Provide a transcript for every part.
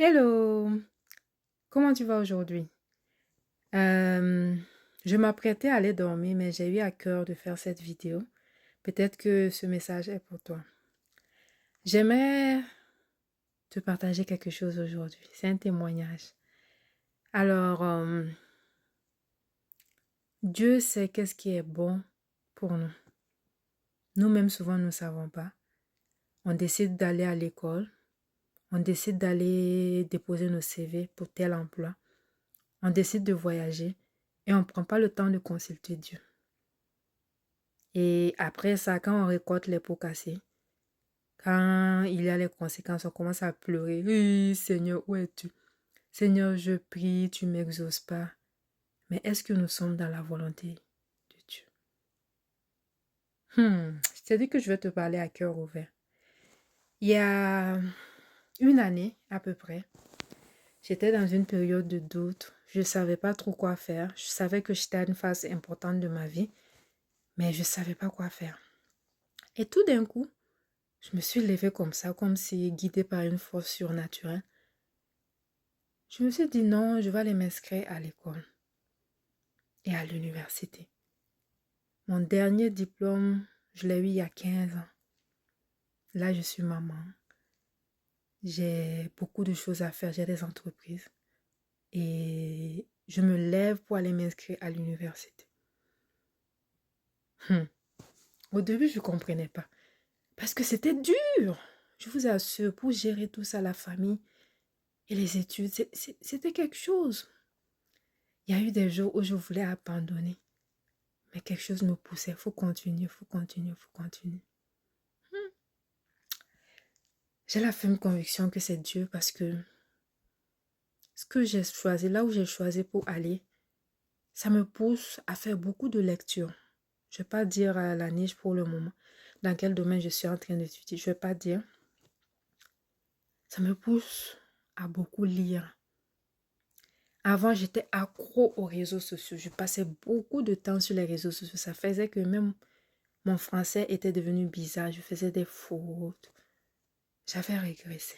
Hello, comment tu vas aujourd'hui? Euh, je m'apprêtais à aller dormir, mais j'ai eu à cœur de faire cette vidéo. Peut-être que ce message est pour toi. J'aimerais te partager quelque chose aujourd'hui. C'est un témoignage. Alors, Dieu sait qu'est-ce qui est bon pour nous. Nous-mêmes, souvent, nous ne savons pas. On décide d'aller à l'école. On décide d'aller déposer nos CV pour tel emploi. On décide de voyager et on ne prend pas le temps de consulter Dieu. Et après ça, quand on récolte les pots cassés, quand il y a les conséquences, on commence à pleurer. Oui, Seigneur, où es-tu? Seigneur, je prie, tu m'exauces pas. Mais est-ce que nous sommes dans la volonté de Dieu? Je t'ai dit que je vais te parler à cœur ouvert. Il y a une année à peu près, j'étais dans une période de doute. Je ne savais pas trop quoi faire. Je savais que j'étais à une phase importante de ma vie, mais je ne savais pas quoi faire. Et tout d'un coup, je me suis levée comme ça, comme si guidée par une force surnaturelle. Je me suis dit non, je vais aller m'inscrire à l'école et à l'université. Mon dernier diplôme, je l'ai eu il y a 15 ans. Là, je suis maman. J'ai beaucoup de choses à faire, j'ai des entreprises. Et je me lève pour aller m'inscrire à l'université. Au début, je ne comprenais pas. Parce que c'était dur. Je vous assure, pour gérer tout ça, la famille et les études, c'était quelque chose. Il y a eu des jours où je voulais abandonner. Mais quelque chose me poussait. Il faut continuer, il faut continuer, il faut continuer. J'ai la ferme conviction que c'est Dieu parce que ce que j'ai choisi, là où j'ai choisi pour aller, ça me pousse à faire beaucoup de lectures. Je ne vais pas dire à la niche pour le moment dans quel domaine je suis en train d'étudier. Je ne vais pas dire. Ça me pousse à beaucoup lire. Avant, j'étais accro aux réseaux sociaux. Je passais beaucoup de temps sur les réseaux sociaux. Ça faisait que même mon français était devenu bizarre. Je faisais des fautes. J'avais régressé.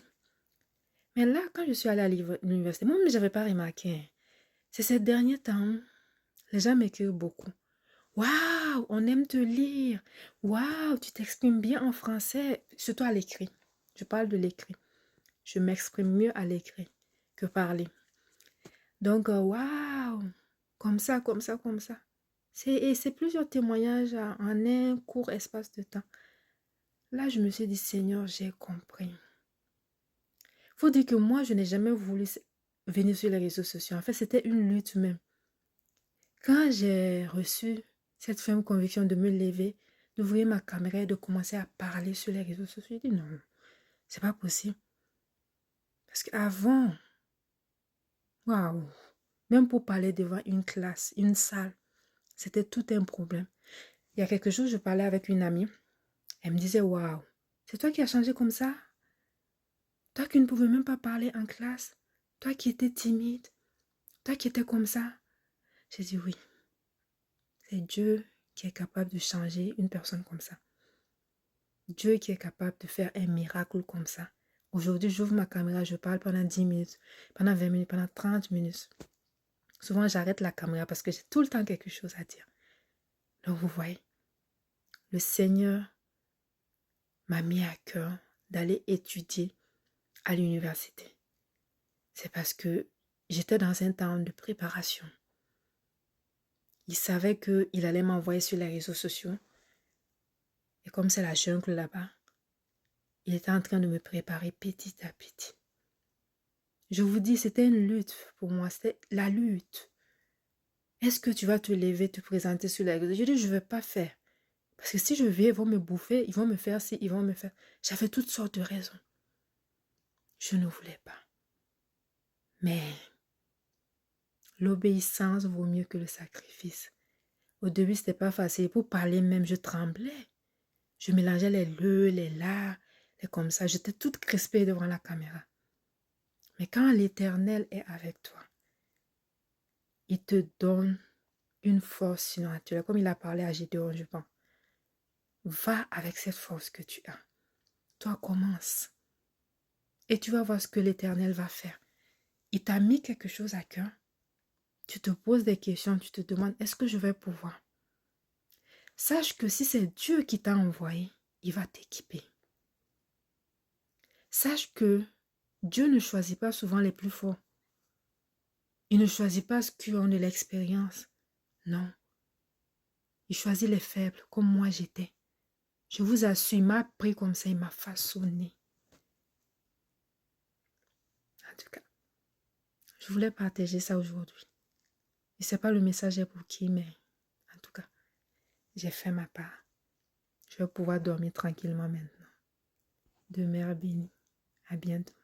Mais là, quand je suis allée à l'université, moi, je n'avais pas remarqué. Hein. C'est ces derniers temps, les gens m'écrivent beaucoup. Waouh, on aime te lire. Waouh, tu t'exprimes bien en français, surtout à l'écrit. Je parle de l'écrit. Je m'exprime mieux à l'écrit que parler. Donc, waouh, comme ça, comme ça, comme ça. Et c'est plusieurs témoignages en un court espace de temps. Là, je me suis dit, Seigneur, j'ai compris. Faut dire que moi, je n'ai jamais voulu venir sur les réseaux sociaux. En fait, c'était une lutte même. Quand j'ai reçu cette ferme conviction de me lever, d'ouvrir ma caméra et de commencer à parler sur les réseaux sociaux, j'ai dit non, c'est pas possible. Parce qu'avant, waouh, même pour parler devant une classe, une salle, c'était tout un problème. Il y a quelque chose, je parlais avec une amie, elle me disait, waouh, c'est toi qui as changé comme ça? Toi qui ne pouvais même pas parler en classe? Toi qui étais timide? Toi qui étais comme ça? J'ai dit oui, c'est Dieu qui est capable de changer une personne comme ça. Dieu qui est capable de faire un miracle comme ça. Aujourd'hui, j'ouvre ma caméra, je parle pendant 10 minutes, pendant 20 minutes, pendant 30 minutes. Souvent, j'arrête la caméra parce que j'ai tout le temps quelque chose à dire. Donc, vous voyez, le Seigneur m'a mis à cœur d'aller étudier à l'université. C'est parce que j'étais dans un temps de préparation. Il savait qu'il allait m'envoyer sur les réseaux sociaux. Et comme c'est la jungle là-bas, il était en train de me préparer petit à petit. Je vous dis, c'était une lutte pour moi, c'était la lutte. Est-ce que tu vas te lever, te présenter sur les réseaux? Je dis, je ne vais pas faire. Parce que si je viens, ils vont me bouffer, ils vont me faire ci, ils vont me faire... J'avais toutes sortes de raisons. Je ne voulais pas. Mais l'obéissance vaut mieux que le sacrifice. Au début, ce n'était pas facile. Pour parler même, je tremblais. Je mélangeais les le, les la, les comme ça. J'étais toute crispée devant la caméra. Mais quand l'Éternel est avec toi, il te donne une force surnaturelle. Comme il a parlé à Gédéon, je pense. Va avec cette force que tu as. Toi, commence. Et tu vas voir ce que l'Éternel va faire. Il t'a mis quelque chose à cœur. Tu te poses des questions, tu te demandes, est-ce que je vais pouvoir? Sache que si c'est Dieu qui t'a envoyé, il va t'équiper. Sache que Dieu ne choisit pas souvent les plus forts. Il ne choisit pas ceux qui ont de l'expérience. Non. Il choisit les faibles, comme moi j'étais. Je vous assure, il m'a pris comme ça, il m'a façonné. En tout cas, je voulais partager ça aujourd'hui. Je ne sais pas le message est pour qui, mais en tout cas, j'ai fait ma part. Je vais pouvoir dormir tranquillement maintenant. Demeure bénie. À bientôt.